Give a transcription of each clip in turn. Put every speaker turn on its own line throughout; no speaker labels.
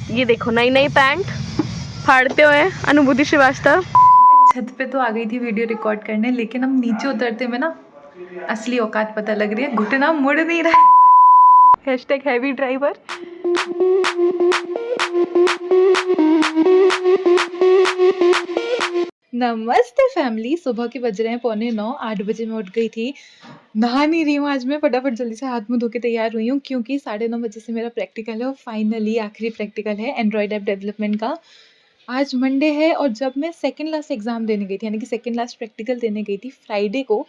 ये देखो नई नई पैंट फाड़ते हुए अनुभूति श्रीवास्तव।
छत पे तो आ गई थी वीडियो रिकॉर्ड करने, लेकिन हम नीचे उतरते में ना असली औकात पता लग रही है। घुटना मुड़ नहीं रहा है।
Hashtag heavy driver.
नमस्ते फैमिली। सुबह के बज रहे हैं 8:45। 8 बजे मैं उठ गई थी। नहा नहीं रही हूँ आज मैं, फटाफट जल्दी से हाथ मुंह धो के तैयार हुई हूँ क्योंकि 9:30 बजे से मेरा प्रैक्टिकल है और फाइनली आखिरी प्रैक्टिकल है एंड्रॉयड ऐप डेवलपमेंट का। आज मंडे है और जब मैं सेकंड लास्ट एग्जाम देने गई थी, यानी कि सेकंड लास्ट प्रैक्टिकल देने गई थी फ्राइडे को,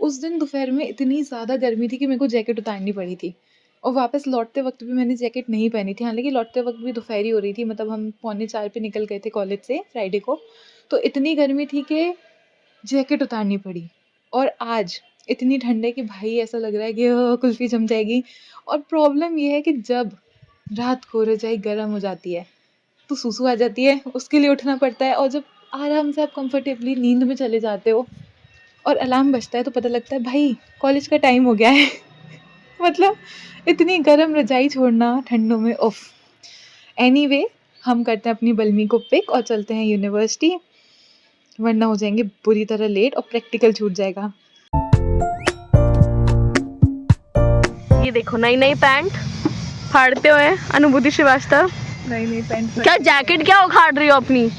उस दिन दोपहर में इतनी ज़्यादा गर्मी थी कि मेरे को जैकेट उतारनी पड़ी थी। और वापस लौटते वक्त भी मैंने जैकेट नहीं पहनी थी। हालांकि लौटते वक्त भी दोपहर ही हो रही थी, मतलब हम 3:45 पे निकल गए थे कॉलेज से फ्राइडे को। तो इतनी गर्मी थी कि जैकेट उतारनी पड़ी। और आज इतनी ठंड है कि भाई ऐसा लग रहा है कि कुल्फी जम जाएगी। और प्रॉब्लम ये है कि जब रात को रजाई गर्म हो जाती है तो सूसू आ जाती है, उसके लिए उठना पड़ता है। और जब आराम से आप कंफर्टेबली नींद में चले जाते हो और अलार्म बजता है तो पता लगता है भाई कॉलेज का टाइम हो गया है। मतलब इतनी गर्म रजाई छोड़ना ठंडों में, उफ। एनीवे, हम करते हैं अपनी बल्मी को पिक और चलते हैं यूनिवर्सिटी, वरना हो जाएंगे बुरी तरह लेट और प्रैक्टिकल छूट जाएगा।
ये देखो नई नई पैंट फाड़ते हुए अनुभूति श्रीवास्तव।
नई पैंट
क्या जैकेट क्या उखाड़ रही हो अपनी?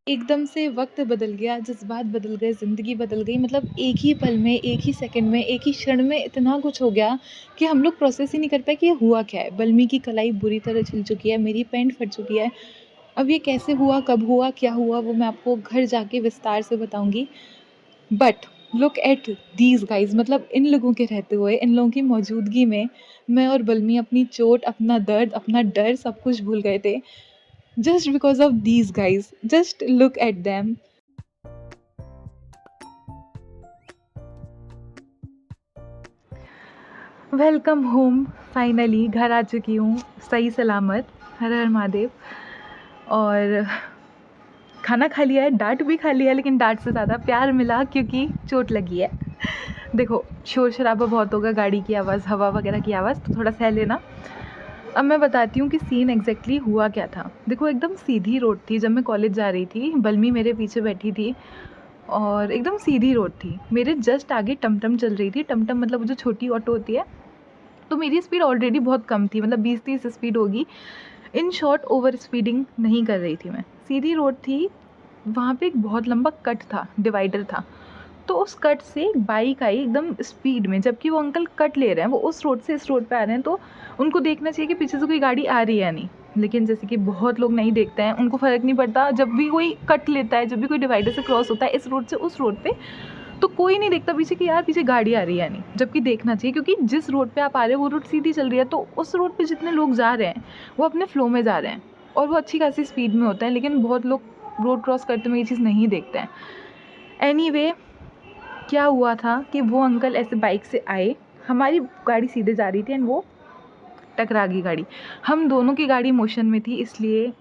एकदम से वक्त बदल गया, जज्बात बदल गए, ज़िंदगी बदल गई। मतलब एक ही पल में, एक ही सेकंड में, एक ही क्षण में इतना कुछ हो गया कि हम लोग प्रोसेस ही नहीं कर पाए कि ये हुआ क्या है। बल्मी की कलाई बुरी तरह छिल चुकी है, मेरी पैंट फट चुकी है। अब ये कैसे हुआ, कब हुआ, क्या हुआ, वो मैं आपको घर जाके विस्तार से बताऊंगी। But look at these guys, मतलब इन लोगों के रहते हुए, इन लोगों की मौजूदगी में मैं और बल्मी अपनी चोट, अपना दर्द, अपना डर सब कुछ भूल गए थे। Just because of these guys. Just look at them. Welcome home. Finally घर आ चुकी हूँ सही सलामत, हर हर महादेव। और खाना खा लिया है, डांट भी खा लिया है, लेकिन डांट से ज़्यादा प्यार मिला क्योंकि चोट लगी है। देखो शोर शराबा बहुत होगा, गाड़ी की आवाज़, हवा वगैरह की आवाज़, तो थोड़ा सह लेना। अब मैं बताती हूँ कि सीन एग्जैक्टली हुआ क्या था। देखो एकदम सीधी रोड थी, जब मैं कॉलेज जा रही थी बल्मी मेरे पीछे बैठी थी और एकदम सीधी रोड थी। मेरे जस्ट आगे टमटम चल रही थी। टमटम मतलब वो जो छोटी ऑटो होती है। तो मेरी स्पीड ऑलरेडी बहुत कम थी, मतलब 20-30 स्पीड होगी। इन शॉर्ट ओवर स्पीडिंग नहीं कर रही थी मैं, सीधी रोड थी। वहाँ पे एक बहुत लंबा कट था, डिवाइडर था। तो उस कट से एक बाइक आई एकदम स्पीड में, जबकि वो अंकल कट ले रहे हैं, वो उस रोड से इस रोड पे आ रहे हैं। तो उनको देखना चाहिए कि पीछे से कोई गाड़ी आ रही है या नहीं। लेकिन जैसे कि बहुत लोग नहीं देखते हैं, उनको फ़र्क नहीं पड़ता। जब भी कोई कट लेता है, जब भी कोई डिवाइडर से क्रॉस होता है इस रोड से उस रोड पे, तो कोई नहीं देखता पीछे कि यार पीछे गाड़ी आ रही है या नहीं। जबकि देखना चाहिए, क्योंकि जिस रोड पे आप आ रहे हो वो रोड सीधी चल रही है। तो उस रोड पे जितने लोग जा रहे हैं वो अपने फ्लो में जा रहे हैं और वो अच्छी खासी स्पीड में होता है। लेकिन बहुत लोग रोड क्रॉस करते हुए ये चीज़ नहीं देखते हैं। एनीवे, क्या हुआ था कि वो अंकल ऐसे बाइक से आए, हमारी गाड़ी सीधे जा रही थी एंड वो टकरा गई गाड़ी। हम दोनों की गाड़ी मोशन में थी, इसलिए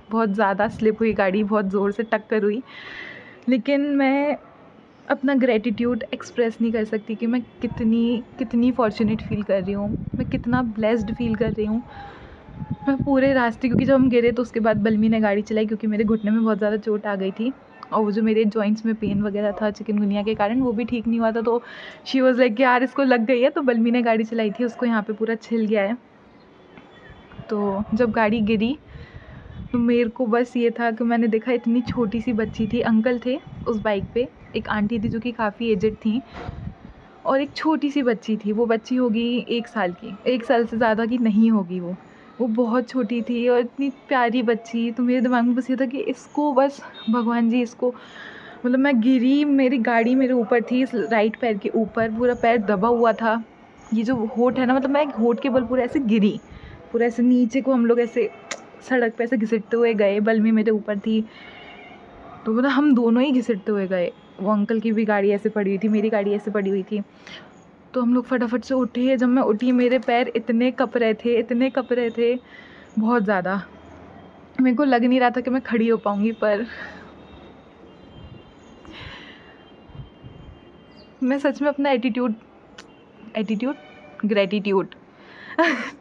बहुत ज़्यादा स्लिप हुई गाड़ी, बहुत ज़ोर से टक्कर हुई। लेकिन मैं अपना ग्रेटिट्यूड एक्सप्रेस नहीं कर सकती कि मैं कितनी फॉर्चुनेट फ़ील कर रही हूँ, मैं कितना ब्लेस्ड फ़ील कर रही हूँ। मैं पूरे रास्ते, क्योंकि जब हम गिरे तो उसके बाद बल्मी ने गाड़ी चलाई, क्योंकि मेरे घुटने में बहुत ज़्यादा चोट आ गई थी और वो जो मेरे जॉइंट्स में पेन वगैरह था चिकनगुनिया के कारण, वो भी ठीक नहीं हुआ था। तो शी वाज लाइक यार इसको लग गई है, तो बल्मी ने गाड़ी चलाई थी, उसको यहाँ पे पूरा छिल गया है। तो जब गाड़ी गिरी तो मेरे को बस ये था कि मैंने देखा इतनी छोटी सी बच्ची थी, अंकल थे उस बाइक पे, एक आंटी थी जो कि काफ़ी एजड थी और एक छोटी सी बच्ची थी। वो बच्ची होगी 1 साल की, 1 साल से ज़्यादा की नहीं होगी वो बहुत छोटी थी और इतनी प्यारी बच्ची। तो मेरे दिमाग में बस ये था कि इसको बस भगवान जी इसको, मतलब मैं गिरी, मेरी गाड़ी मेरे ऊपर थी, इस राइट पैर के ऊपर, पूरा पैर दबा हुआ था। ये जो होठ है ना, मतलब मैं एक होठ के बल पूरा ऐसे गिरी, पूरा ऐसे नीचे को हम लोग ऐसे सड़क पे ऐसे घिसटते हुए गए। बल्मी मेरे ऊपर थी तो मतलब हम दोनों ही घिसटते हुए गए। वो अंकल की भी गाड़ी ऐसे पड़ी हुई थी, मेरी गाड़ी ऐसे पड़ी हुई थी। तो हम लोग फटाफट से उठे। जब मैं उठी मेरे पैर इतने कँप रहे थे, इतने कँप रहे थे, बहुत ज़्यादा। मेरे को लग नहीं रहा था कि मैं खड़ी हो पाऊँगी, पर मैं सच में अपना ग्रेटिट्यूड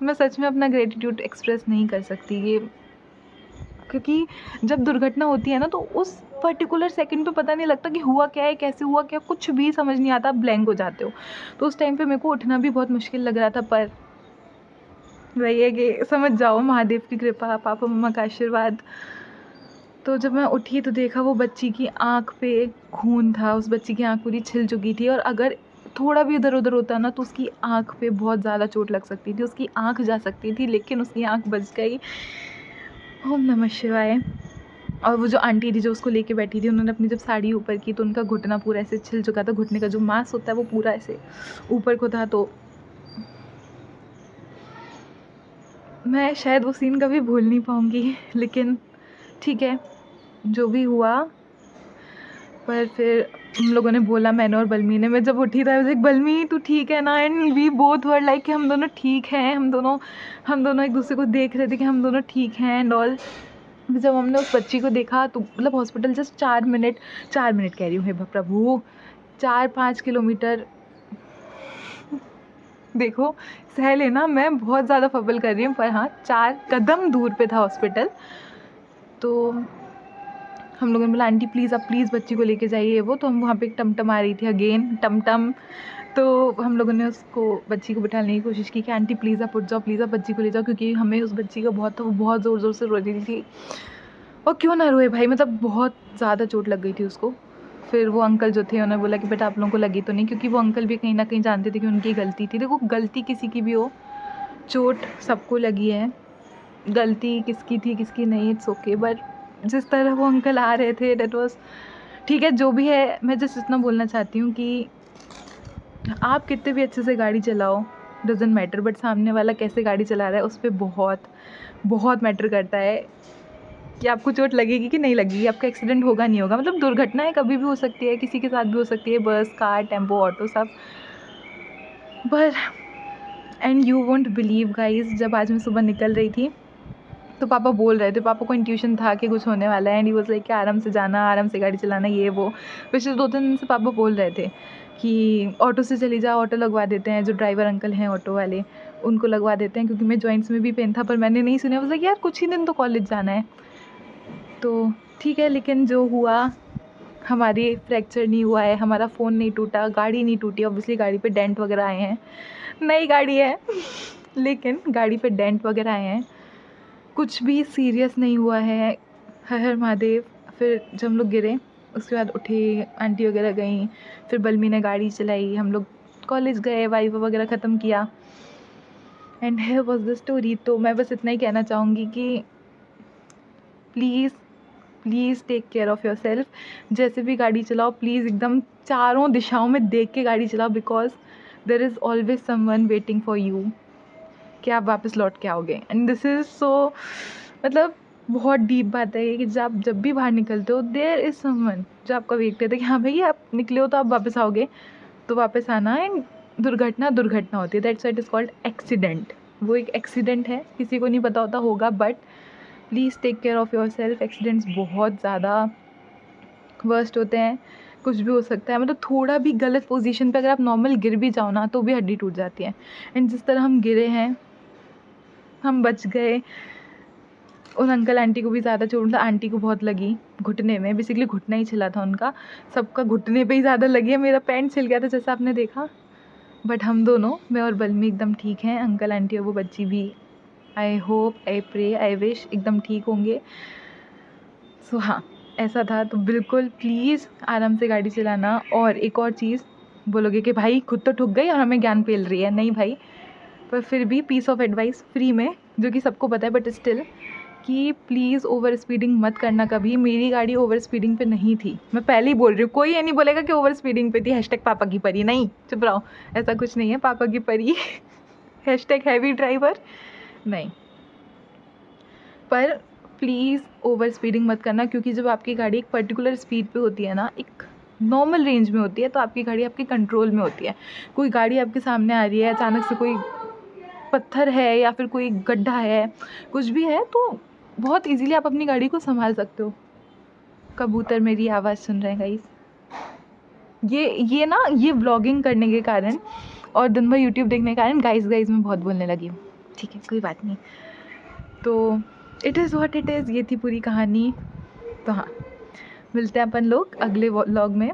मैं सच में अपना ग्रेटिट्यूड एक्सप्रेस नहीं कर सकती ये, क्योंकि जब दुर्घटना होती है ना तो उस पर्टिकुलर सेकंड पे पता नहीं लगता कि हुआ क्या है, कैसे हुआ क्या, कुछ भी समझ नहीं आता, ब्लैंक हो जाते हो। तो उस टाइम पे मेरे को उठना भी बहुत मुश्किल लग रहा था, पर वही है कि समझ जाओ, महादेव की कृपा, पापा मम्मा का आशीर्वाद। तो जब मैं उठी तो देखा वो बच्ची की आँख पे खून था, उस बच्ची की आँख पूरी छिल चुकी थी, और अगर थोड़ा भी इधर उधर होता ना तो उसकी आँख पे बहुत ज़्यादा चोट लग सकती थी, उसकी आँख जा सकती थी, लेकिन उसकी आँख बच गई। ओम नमः शिवाय। और वो जो आंटी थी जो उसको लेके बैठी थी, उन्होंने अपनी जब साड़ी ऊपर की तो उनका घुटना पूरा ऐसे छिल चुका था, घुटने का जो मांस होता है वो पूरा ऐसे ऊपर को था। तो मैं शायद वो सीन कभी भूल नहीं पाऊँगी, लेकिन ठीक है जो भी हुआ। पर फिर हम लोगों ने बोला, मैंने और बलमी ने, मैं जब उठी था लाइक बलमी तू ठीक है ना, and we both were like कि हम दोनों ठीक हैं, हम दोनों एक दूसरे को देख रहे थे कि हम दोनों ठीक हैं एंड ऑल। जब हमने उस बच्ची को देखा तो मतलब हॉस्पिटल जस्ट 4 मिनट कह रही हूँ, हे प्रभु, 4-5 किलोमीटर, देखो सह लेना, मैं बहुत ज़्यादा फबल कर रही हूँ, पर हाँ 4 कदम दूर पे था हॉस्पिटल। तो हम लोगों ने बोला आंटी प्लीज़ आप प्लीज़ बच्ची को लेके जाइए वो। तो हम वहाँ पे एक टमटम आ रही थी, अगेन टमटम। तो हम लोगों ने उसको बच्ची को बिठाने की कोशिश की कि आंटी प्लीज़ आप उठ जाओ, प्लीज़ आप बच्ची को ले जाओ, क्योंकि हमें उस बच्ची का बहुत था, वो बहुत ज़ोर ज़ोर से रो रही थी। और क्यों ना रोए भाई, मतलब बहुत ज़्यादा चोट लग गई थी उसको। फिर वो अंकल जो थे उन्होंने बोला कि बेटा आप लोगों को लगी तो नहीं, क्योंकि वो अंकल भी कहीं ना कहीं जानते थे कि उनकी गलती थी। देखो गलती किसी की भी हो, चोट सबको लगी है, गलती किसकी थी किसकी नहीं, इट्स ओके। बट जिस तरह वो अंकल आ रहे थे डेट वॉज ठीक है, जो भी है। मैं जस्ट इतना बोलना चाहती हूँ कि आप कितने भी अच्छे से गाड़ी चलाओ, डजेंट मैटर, बट सामने वाला कैसे गाड़ी चला रहा है उस पर बहुत बहुत मैटर करता है कि आपको चोट लगेगी कि नहीं लगेगी, आपका एक्सीडेंट होगा नहीं होगा। मतलब दुर्घटनाएं कभी भी हो सकती है, किसी के साथ भी हो सकती है, बस, कार, टेम्पो, ऑटो, सब। पर and you won't believe guys, जब आज मैं सुबह निकल रही थी तो पापा बोल रहे थे, पापा को इंट्यूशन था कि कुछ होने वाला है, एंड ही वाज लाइक कि आराम से जाना, आराम से गाड़ी चलाना, ये वो। पिछले 2-3 दिन से पापा बोल रहे थे कि ऑटो से चली जाओ, ऑटो लगवा देते हैं, जो ड्राइवर अंकल हैं ऑटो वाले उनको लगवा देते हैं, क्योंकि मैं जॉइंट्स में भी पेन था। पर मैंने नहीं सुना, वाज लाइक यार कुछ ही दिन तो कॉलेज जाना है, तो ठीक है। लेकिन जो हुआ, हमारी फ्रैक्चर नहीं हुआ है, हमारा फ़ोन नहीं टूटा, गाड़ी नहीं टूटी, ऑब्वियसली गाड़ी पे डेंट वगैरह आए हैं, नई गाड़ी है लेकिन गाड़ी पे डेंट वगैरह आए हैं, कुछ भी सीरियस नहीं हुआ है, हर हर महादेव। फिर जब हम लोग गिरे उसके बाद उठे, आंटी वगैरह गई, फिर बलमी ने गाड़ी चलाई, हम लोग कॉलेज गए, वाइवा वगैरह ख़त्म किया, and here was the story. तो मैं बस इतना ही कहना चाहूँगी कि please take care of yourself. जैसे भी गाड़ी चलाओ प्लीज़ एकदम चारों दिशाओं में देख के गाड़ी चलाओ, because there is always someone waiting for you कि आप वापस लौट के आओगे। एंड दिस इज़ सो, मतलब बहुत डीप बात है ये कि जब भी बाहर निकलते हो देयर इज़ समवन जो आपका वेट करता है कि हाँ भाई आप निकले हो तो आप वापस आओगे, तो वापस आना। एंड दुर्घटना होती है, that's why it is called accident. वो एक एक्सीडेंट है, किसी को नहीं पता होगा, but please take care of yourself. Accidents बहुत ज़्यादा वर्स्ट होते हैं, कुछ भी हो सकता है। मतलब थोड़ा भी गलत पोजीशन पे अगर आप नॉर्मल गिर भी जाओ ना तो भी हड्डी टूट जाती है। एंड जिस तरह हम गिरे हैं, हम बच गए। उन अंकल आंटी को भी ज़्यादा चोट, मतलब आंटी को बहुत लगी घुटने में, बेसिकली घुटना ही छिला था उनका, सबका घुटने पे ही ज़्यादा लगी है, मेरा पैंट छिल गया था जैसा आपने देखा। बट हम दोनों, मैं और बलमी, एकदम ठीक हैं। अंकल आंटी और वो बच्ची भी, I hope, I pray, I wish एकदम ठीक होंगे। सो हाँ, ऐसा था। तो बिल्कुल प्लीज़ आराम से गाड़ी चलाना। और एक और चीज़, बोलोगे कि भाई खुद तो ठुक गई और हमें ज्ञान पेल रही है, नहीं भाई, पर फिर भी पीस ऑफ एडवाइस फ्री में, जो कि सबको पता है, बट स्टिल, कि प्लीज़ ओवर स्पीडिंग मत करना कभी। मेरी गाड़ी ओवर स्पीडिंग पे नहीं थी, मैं पहले ही बोल रही हूँ, कोई ये नहीं बोलेगा कि ओवर स्पीडिंग पे थी, हैशटैग पापा की परी, नहीं, चुप रहो, ऐसा कुछ नहीं है, पापा की परी हैशटैग हैवी ड्राइवर नहीं। पर प्लीज़ ओवर स्पीडिंग मत करना, क्योंकि जब आपकी गाड़ी एक पर्टिकुलर स्पीड पे होती है ना, एक नॉर्मल रेंज में होती है, तो आपकी गाड़ी आपके कंट्रोल में होती है। कोई गाड़ी आपके सामने आ रही है, अचानक से कोई पत्थर है या फिर कोई गड्ढा है, कुछ भी है, तो बहुत इजीली आप अपनी गाड़ी को संभाल सकते हो। कबूतर मेरी आवाज़ सुन रहे हैं गाइस। ये व्लॉगिंग करने के कारण और दिन भर यूट्यूब देखने के कारण गाइस गाइस मैं बहुत बोलने लगी हूँ। ठीक है, कोई बात नहीं। तो it is what it is, ये थी पूरी कहानी। तो हाँ, मिलते हैं अपन लोग अगले व्लॉग में।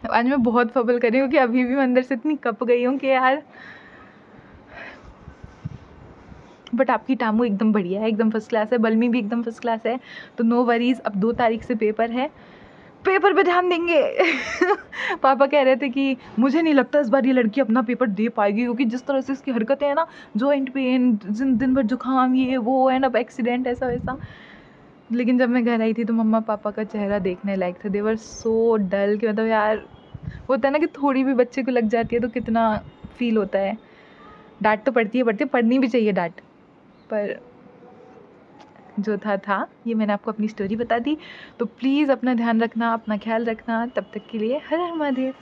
आज मैं बहुत फबल कर रही हूँ कि अभी भी मैं अंदर से इतनी कप गई हूँ कि यार, बट आपकी टामू एकदम बढ़िया है, एकदम फर्स्ट क्लास है, बल्मी भी एकदम फर्स्ट क्लास है। तो नो वरीज, अब 2 तारीख से पेपर है, पेपर पे ध्यान देंगे। पापा कह रहे थे कि मुझे नहीं लगता इस बार ये लड़की अपना पेपर दे पाएगी, क्योंकि जिस तरह से इसकी हरकतें हैं ना, जॉइंट पेन, दिन भर जुकाम, ये वो एंड अब एक्सीडेंट, ऐसा वैसा। लेकिन जब मैं घर आई थी तो मम्मा पापा का चेहरा देखने लायक था। दे वर सो डल कि मतलब यार, होता है ना कि थोड़ी भी बच्चे को लग जाती है तो कितना फील होता है। डांट तो पड़ती है, पढ़नी भी चाहिए डांट, पर जो था ये मैंने आपको अपनी स्टोरी बता दी। तो प्लीज़ अपना ध्यान रखना, अपना ख्याल रखना। तब तक के लिए हर हर महादेव।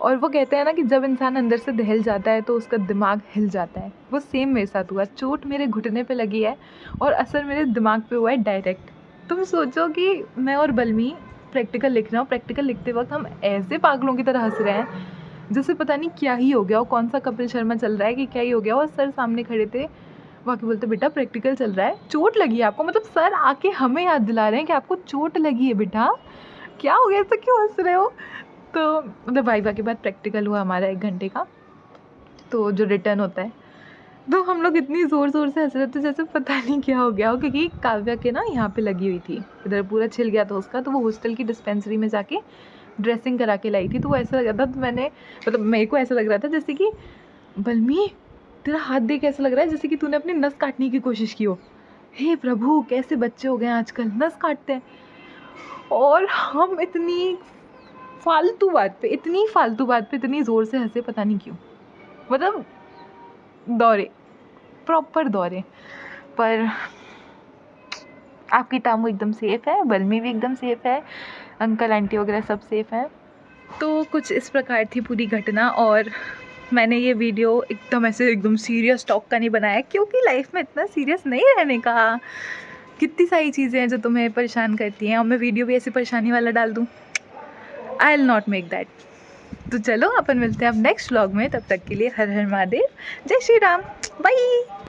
और वो कहते हैं ना कि जब इंसान अंदर से दहल जाता है तो उसका दिमाग हिल जाता है। वो सेम मेरे साथ हुआ। चोट मेरे घुटने पे लगी है और असर मेरे दिमाग पे हुआ है डायरेक्ट। तुम सोचो कि मैं और बलमी प्रैक्टिकल लिख रहे हो, प्रैक्टिकल लिखते वक्त हम ऐसे पागलों की तरह हंस रहे हैं जैसे पता नहीं क्या ही हो गया हो, कौन सा कपिल शर्मा चल रहा है कि क्या ही हो गया हो। और सर सामने खड़े थे, बाकी बोलते बेटा प्रैक्टिकल चल रहा है, चोट लगी है आपको। मतलब सर आके हमें याद दिला रहे हैं कि आपको चोट लगी है बेटा, क्या हो गया, ऐसा क्यों हंस रहे हो। तो मतलब वाइवा के बाद प्रैक्टिकल हुआ हमारा 1 घंटे का, तो जो रिटर्न होता है, तो हम लोग इतनी ज़ोर ज़ोर से हंस रहे थे जैसे पता नहीं क्या हो गया हो। क्योंकि काव्या के ना यहाँ पे लगी हुई थी, इधर पूरा छिल गया था उसका, तो वो हॉस्टल की डिस्पेंसरी में जाके ड्रेसिंग करा के लाई थी। तो वो ऐसा लग रहा था, तो मैंने मतलब मेरे को ऐसा लग रहा था जैसे कि बलमी तेरा हाथ देख ऐसा लग रहा है जैसे कि तूने अपनी नस काटने की कोशिश की हो। हे प्रभु, कैसे बच्चे हो गए आजकल, नस काटते हैं। और हम इतनी फालतू बात पे इतनी ज़ोर से हंसे, पता नहीं क्यों। मतलब दौरे, प्रॉपर दौरे। पर आपकी टामू एकदम सेफ़ है, बलमी भी एकदम सेफ़ है, अंकल आंटी वगैरह सब सेफ़ हैं। तो कुछ इस प्रकार थी पूरी घटना। और मैंने ये वीडियो एकदम सीरियस टॉक का नहीं बनाया, क्योंकि लाइफ में इतना सीरियस नहीं रहने का। कितनी सारी चीज़ें हैं जो तुम्हें परेशान करती हैं, और मैं वीडियो भी ऐसी परेशानी वाला डाल दूँ, I will not make that. तो चलो अपन मिलते हैं अब नेक्स्ट व्लॉग में। तब तक के लिए हर हर महादेव, जय श्री राम, बाय।